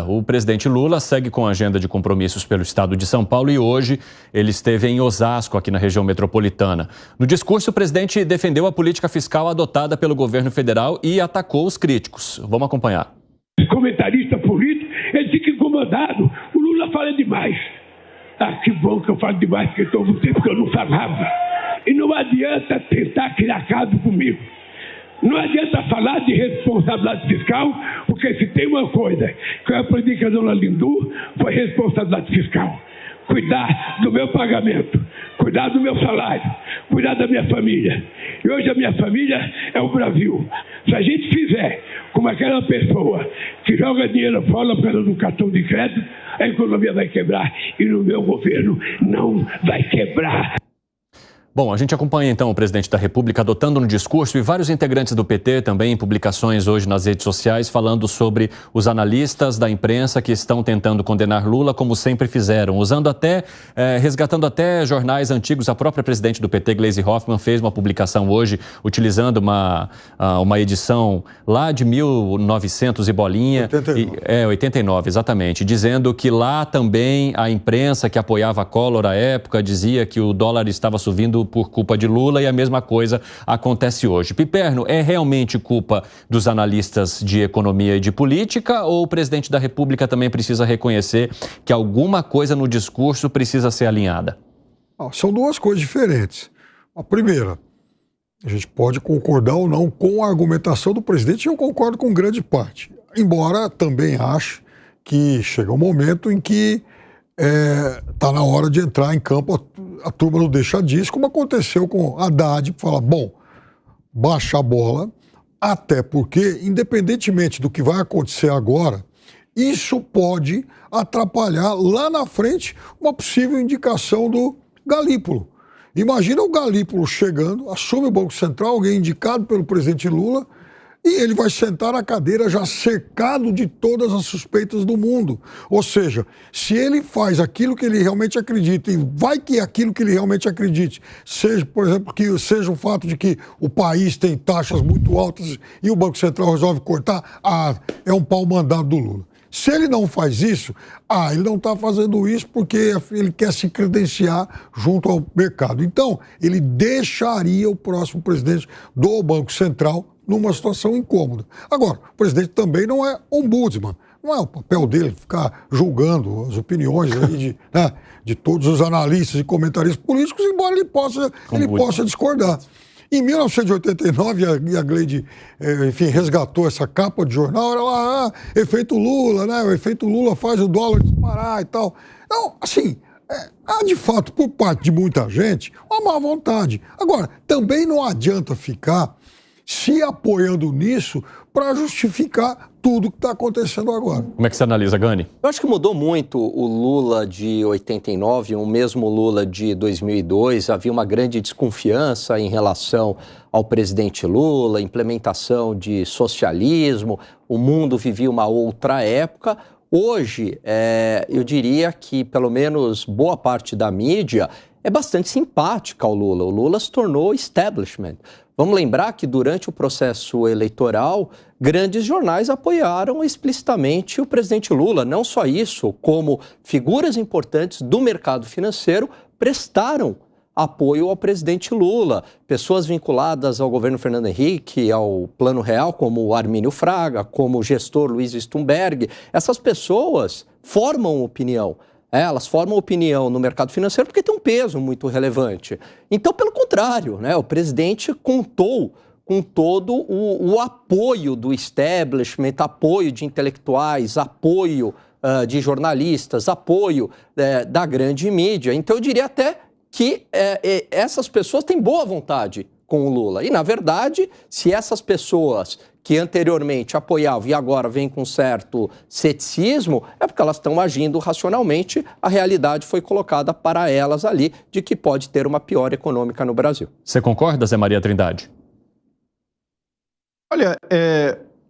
O presidente Lula segue com a agenda de compromissos pelo estado de São Paulo e hoje ele esteve em Osasco, aqui na região metropolitana. No discurso, o presidente defendeu a política fiscal adotada pelo governo federal e atacou os críticos. Vamos acompanhar. Comentarista político, ele fica incomodado. O Lula fala demais. Ah, que bom que eu falo demais, porque todo o tempo que eu não falava. E não adianta tentar criar caso comigo. Não adianta falar de responsabilidade fiscal, porque se tem uma coisa que eu aprendi com a dona Lindu, foi responsabilidade fiscal. Cuidar do meu pagamento, cuidar do meu salário, cuidar da minha família. E hoje a minha família é o Brasil. Se a gente fizer como aquela pessoa que joga dinheiro fora por causa do cartão de crédito, a economia vai quebrar e no meu governo não vai quebrar. Bom, a gente acompanha então o presidente da República adotando no discurso e vários integrantes do PT também em publicações hoje nas redes sociais falando sobre os analistas da imprensa que estão tentando condenar Lula como sempre fizeram, resgatando até jornais antigos. A própria presidente do PT, Gleisi Hoffmann, fez uma publicação hoje utilizando uma edição lá de 1900 e bolinha. 89, exatamente, dizendo que lá também a imprensa que apoiava a Collor à época dizia que o dólar estava subindo por culpa de Lula e a mesma coisa acontece hoje. Piperno, é realmente culpa dos analistas de economia e de política ou o presidente da República também precisa reconhecer que alguma coisa no discurso precisa ser alinhada? São duas coisas diferentes. A primeira, a gente pode concordar ou não com a argumentação do presidente e eu concordo com grande parte. Embora também ache que chega um momento em que está na hora de entrar em campo a turma não deixa disso, como aconteceu com Haddad, fala, bom, baixa a bola, até porque, independentemente do que vai acontecer agora, isso pode atrapalhar lá na frente uma possível indicação do Galípolo. Imagina o Galípolo chegando, assume o Banco Central, alguém indicado pelo presidente Lula, e ele vai sentar na cadeira já cercado de todas as suspeitas do mundo. Ou seja, se ele faz aquilo que ele realmente acredita, e vai que aquilo que ele realmente acredite, seja, por exemplo, que seja o fato de que o país tem taxas muito altas e o Banco Central resolve cortar, é um pau mandado do Lula. Se ele não faz isso, ele não está fazendo isso porque ele quer se credenciar junto ao mercado. Então, ele deixaria o próximo presidente do Banco Central numa situação incômoda. Agora, o presidente também não é ombudsman. Não é o papel dele ficar julgando as opiniões aí de todos os analistas e comentaristas políticos, embora ele possa discordar. Em 1989, a Gleisi, resgatou essa capa de jornal, era lá, efeito Lula, né? O efeito Lula faz o dólar disparar e tal. Então, assim, há de fato, por parte de muita gente, uma má vontade. Agora, também não adianta ficar se apoiando nisso para justificar tudo que está acontecendo agora. Como é que você analisa, Gani? Eu acho que mudou muito o Lula de 89, o mesmo Lula de 2002. Havia uma grande desconfiança em relação ao presidente Lula, implementação de socialismo, o mundo vivia uma outra época. Hoje, eu diria que pelo menos boa parte da mídia é bastante simpática ao Lula. O Lula se tornou establishment. Vamos lembrar que durante o processo eleitoral, grandes jornais apoiaram explicitamente o presidente Lula. Não só isso, como figuras importantes do mercado financeiro prestaram apoio ao presidente Lula. Pessoas vinculadas ao governo Fernando Henrique, ao Plano Real, como o Armínio Fraga, como o gestor Luiz Stumberg. Essas pessoas formam opinião. Elas formam opinião no mercado financeiro porque tem um peso muito relevante. Então, pelo contrário, o presidente contou com todo o apoio do establishment, apoio de intelectuais, apoio de jornalistas, apoio da grande mídia. Então, eu diria até que essas pessoas têm boa vontade com o Lula. E, na verdade, se essas pessoas que anteriormente apoiavam e agora vêm com certo ceticismo, é porque elas estão agindo racionalmente. A realidade foi colocada para elas ali de que pode ter uma piora econômica no Brasil. Você concorda, Zé Maria Trindade? Olha,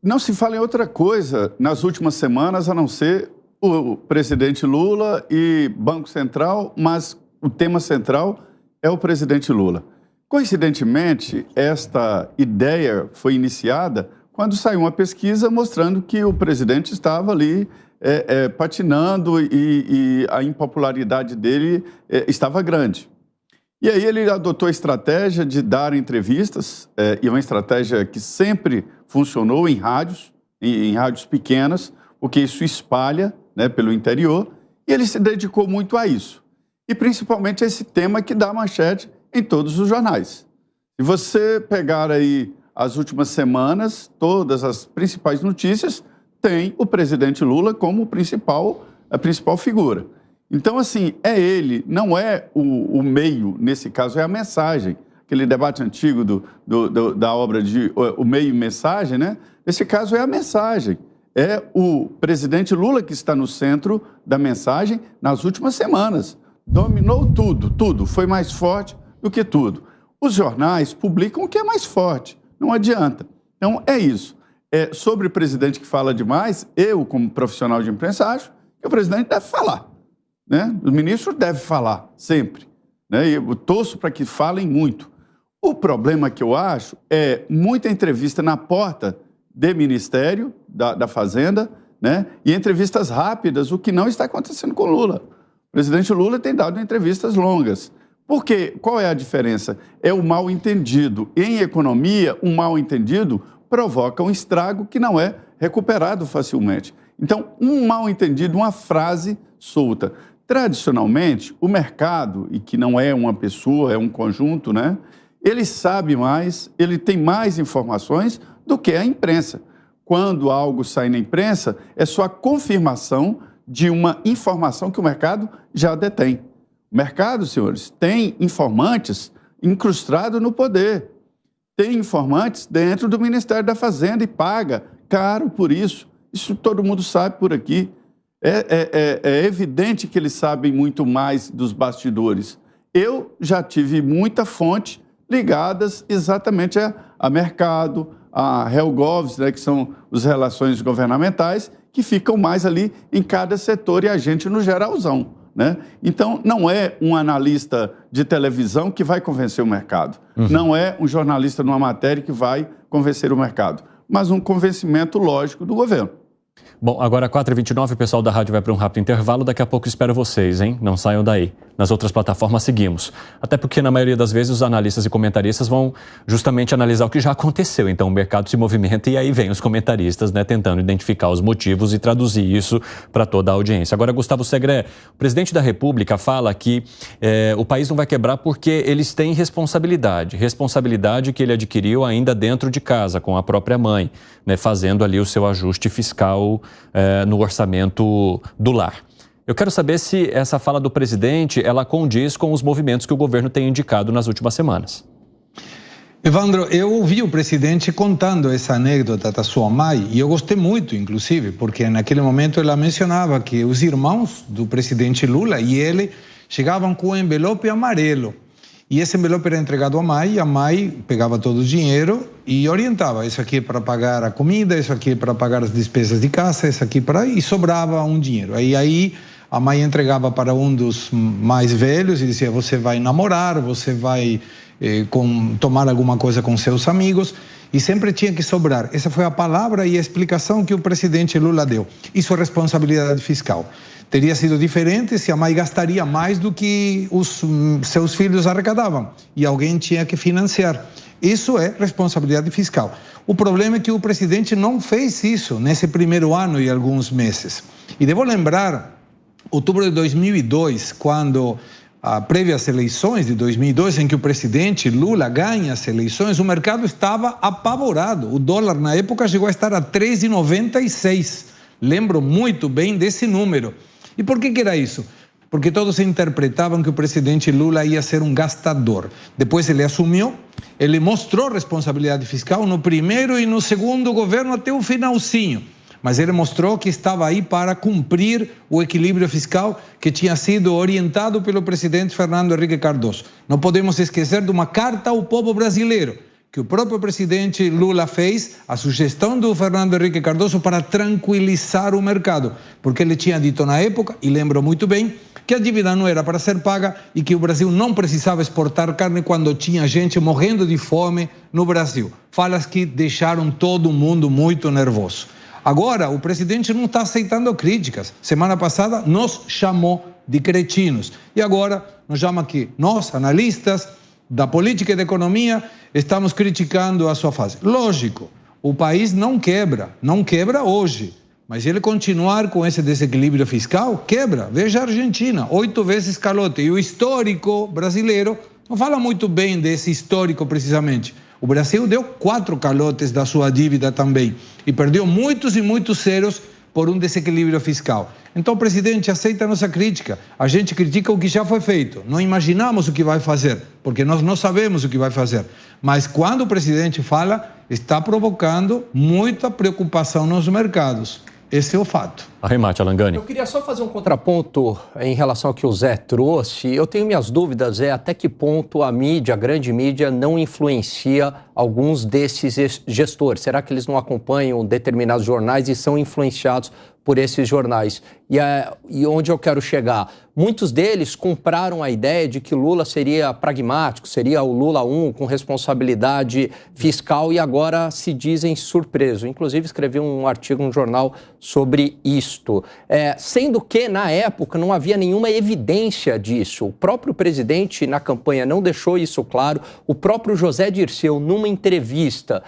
não se fala em outra coisa nas últimas semanas, a não ser o presidente Lula e Banco Central, mas o tema central é o presidente Lula. Coincidentemente, esta ideia foi iniciada quando saiu uma pesquisa mostrando que o presidente estava ali patinando e a impopularidade dele estava grande. E aí ele adotou a estratégia de dar entrevistas, e uma estratégia que sempre funcionou em rádios pequenas, porque isso espalha, né, pelo interior, e ele se dedicou muito a isso. E principalmente a esse tema que dá manchete em todos os jornais. Se você pegar aí as últimas semanas, todas as principais notícias, tem o presidente Lula como a principal figura. Então, assim, é ele, não é o meio, nesse caso, é a mensagem. Aquele debate antigo da obra de o meio e mensagem, né? Nesse caso, é a mensagem. É o presidente Lula que está no centro da mensagem nas últimas semanas. Dominou tudo, foi mais forte do que tudo. Os jornais publicam o que é mais forte, não adianta. Então, é isso. Sobre o presidente que fala demais, eu, como profissional de imprensa, acho que o presidente deve falar. Né? O ministro deve falar, sempre. Né? E eu torço para que falem muito. O problema que eu acho é muita entrevista na porta do Ministério da Fazenda, né? E entrevistas rápidas, o que não está acontecendo com o Lula. O presidente Lula tem dado entrevistas longas. Por quê? Qual é a diferença? É o mal-entendido. Em economia, um mal-entendido provoca um estrago que não é recuperado facilmente. Então, um mal-entendido, uma frase solta. Tradicionalmente, o mercado, e que não é uma pessoa, é um conjunto, né? Ele sabe mais, ele tem mais informações do que a imprensa. Quando algo sai na imprensa, é só a confirmação de uma informação que o mercado já detém. O mercado, senhores, tem informantes incrustados no poder. Tem informantes dentro do Ministério da Fazenda e paga caro por isso. Isso todo mundo sabe por aqui. É evidente que eles sabem muito mais dos bastidores. Eu já tive muita fonte ligadas exatamente a mercado, a Helgovs, né, que são as relações governamentais, que ficam mais ali em cada setor e a gente no geralzão. Né? Então, não é um analista de televisão que vai convencer o mercado. Não é um jornalista numa matéria que vai convencer o mercado, mas um convencimento lógico do governo. Bom, agora 4h29, o pessoal da rádio vai para um rápido intervalo. Daqui a pouco espero vocês, hein? Não saiam daí. Nas outras plataformas seguimos. Até porque, na maioria das vezes, os analistas e comentaristas vão justamente analisar o que já aconteceu. Então, o mercado se movimenta e aí vem os comentaristas, né, tentando identificar os motivos e traduzir isso para toda a audiência. Agora, Gustavo Segré, o presidente da República fala que o país não vai quebrar porque eles têm responsabilidade. Responsabilidade que ele adquiriu ainda dentro de casa, com a própria mãe, né, fazendo ali o seu ajuste fiscal no orçamento do lar. Eu quero saber se essa fala do presidente, ela condiz com os movimentos que o governo tem indicado nas últimas semanas. Evandro, eu ouvi o presidente contando essa anedota da sua mãe e eu gostei muito, inclusive, porque naquele momento ela mencionava que os irmãos do presidente Lula e ele chegavam com um envelope amarelo. E esse envelope era entregado à mãe, e a mãe pegava todo o dinheiro e orientava. Isso aqui é para pagar a comida, isso aqui é para pagar as despesas de casa, isso aqui para... E sobrava um dinheiro. Aí a mãe entregava para um dos mais velhos e dizia, você vai namorar, você vai tomar alguma coisa com seus amigos. E sempre tinha que sobrar. Essa foi a palavra e a explicação que o presidente Lula deu. Isso é responsabilidade fiscal. Teria sido diferente se a mãe gastaria mais do que os seus filhos arrecadavam e alguém tinha que financiar. Isso é responsabilidade fiscal. O problema é que o presidente não fez isso nesse primeiro ano e alguns meses. E devo lembrar, outubro de 2002, quando prévia às eleições de 2002, em que o presidente Lula ganha as eleições, o mercado estava apavorado. O dólar na época chegou a estar a 3,96. Lembro muito bem desse número. E por que era isso? Porque todos interpretavam que o presidente Lula ia ser um gastador. Depois ele assumiu, ele mostrou responsabilidade fiscal no primeiro e no segundo governo até o finalzinho. Mas ele mostrou que estava aí para cumprir o equilíbrio fiscal que tinha sido orientado pelo presidente Fernando Henrique Cardoso. Não podemos esquecer de uma carta ao povo brasileiro, que o próprio presidente Lula fez, a sugestão do Fernando Henrique Cardoso para tranquilizar o mercado, porque ele tinha dito na época, e lembro muito bem, que a dívida não era para ser paga e que o Brasil não precisava exportar carne quando tinha gente morrendo de fome no Brasil. Falas que deixaram todo mundo muito nervoso. Agora, o presidente não está aceitando críticas. Semana passada nos chamou de cretinos. E agora nos chama aqui. Nós, analistas da política e da economia, estamos criticando a sua fase. Lógico, o país não quebra hoje. Mas ele continuar com esse desequilíbrio fiscal, quebra. Veja a Argentina, 8 vezes calote. E o histórico brasileiro não fala muito bem desse histórico precisamente. O Brasil deu 4 calotes da sua dívida também e perdeu muitos e muitos zeros por um desequilíbrio fiscal. Então, presidente, aceita a nossa crítica. A gente critica o que já foi feito. Não imaginamos o que vai fazer, porque nós não sabemos o que vai fazer. Mas quando o presidente fala, está provocando muita preocupação nos mercados. Esse é o fato. Arremate, Alan Gani. Eu queria só fazer um contraponto em relação ao que o Zé trouxe. Eu tenho minhas dúvidas, Zé, até que ponto a mídia, a grande mídia, não influencia alguns desses gestores. Será que eles não acompanham determinados jornais e são influenciados por esses jornais? E onde eu quero chegar? Muitos deles compraram a ideia de que Lula seria pragmático, seria o Lula 1 com responsabilidade fiscal e agora se dizem surpresos. Inclusive escrevi um artigo no jornal sobre isto. Sendo que, na época, não havia nenhuma evidência disso. O próprio presidente, na campanha, não deixou isso claro. O próprio José Dirceu, numa entrevista,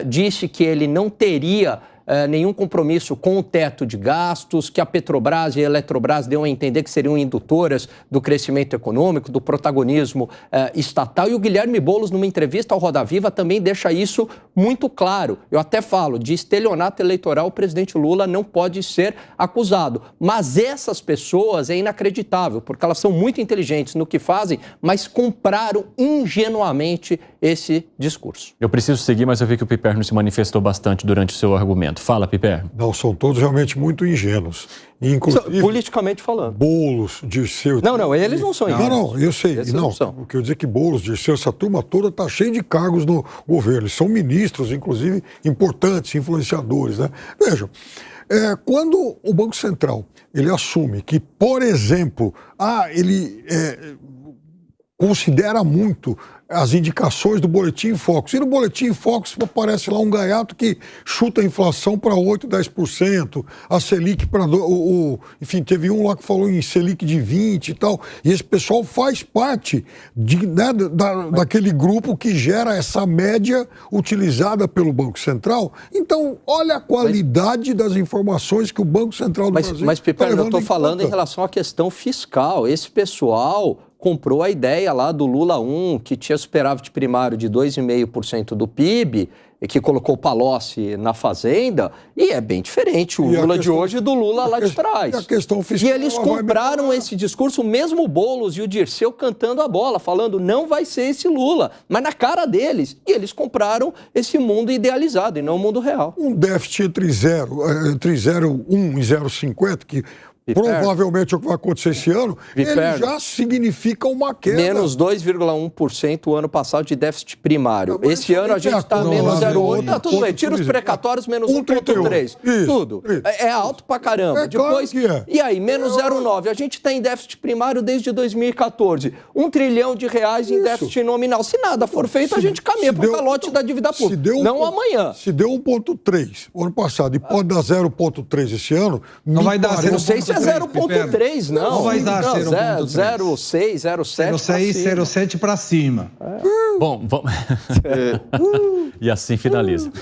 disse que ele não teria nenhum compromisso com o teto de gastos, que a Petrobras e a Eletrobras deu a entender que seriam indutoras do crescimento econômico, do protagonismo estatal. E o Guilherme Boulos, numa entrevista ao Roda Viva, também deixa isso muito claro. Eu até falo, de estelionato eleitoral, o presidente Lula não pode ser acusado. Mas essas pessoas é inacreditável, porque elas são muito inteligentes no que fazem, mas compraram ingenuamente esse discurso. Eu preciso seguir, mas eu vi que o Piperno se manifestou bastante durante o seu argumento. Fala, Piperno. Não, são todos realmente muito ingênuos. Inclusive, politicamente falando. Boulos, Dirceu... Não, eles não são ingênuos. Não, eu sei. Não, o que eu dizer que Boulos, Dirceu, essa turma toda está cheia de cargos no governo. Eles são ministros, inclusive, importantes, influenciadores, né? Vejam, quando o Banco Central ele assume que, por exemplo, ele considera muito as indicações do Boletim Focus. E no Boletim Focus aparece lá um gaiato que chuta a inflação para 8%, 10%, a Selic para... enfim, teve um lá que falou em Selic de 20% e tal. E esse pessoal faz parte daquele grupo que gera essa média utilizada pelo Banco Central. Então, olha a qualidade das informações que o Banco Central do Brasil... Mas Piperno, eu estou falando em relação à questão fiscal. Esse pessoal comprou a ideia lá do Lula 1, que tinha superávit primário de 2,5% do PIB, e que colocou Palocci na Fazenda, e é bem diferente o Lula de hoje do Lula lá de trás. E a questão fiscal, e eles compraram esse discurso, mesmo o Boulos e o Dirceu cantando a bola, falando não vai ser esse Lula, mas na cara deles. E eles compraram esse mundo idealizado e não o mundo real. Um déficit entre 0,1 e 0,50, que provavelmente é o que vai acontecer esse ano, ele já significa uma queda. Menos 2,1% o ano passado de déficit primário. Esse ano a gente está menos 0,8%. Tá tudo bem, tira os precatórios, menos 1,3%. Tudo. É alto pra caramba. Depois, claro e aí, menos 0,9%. A gente está em déficit primário desde 2014. R$1 trilhão em déficit nominal. Se nada for feito, a gente caminha para o calote da dívida pública. Não amanhã. Se deu 1,3% o ano passado e pode dar 0,3% esse ano, não vai dar 0,3%. Não sei se é 0,3, não. Não vai dar 0,6, 0,6, 0,7 0,7 para cima. Bom, vamos... E assim finaliza.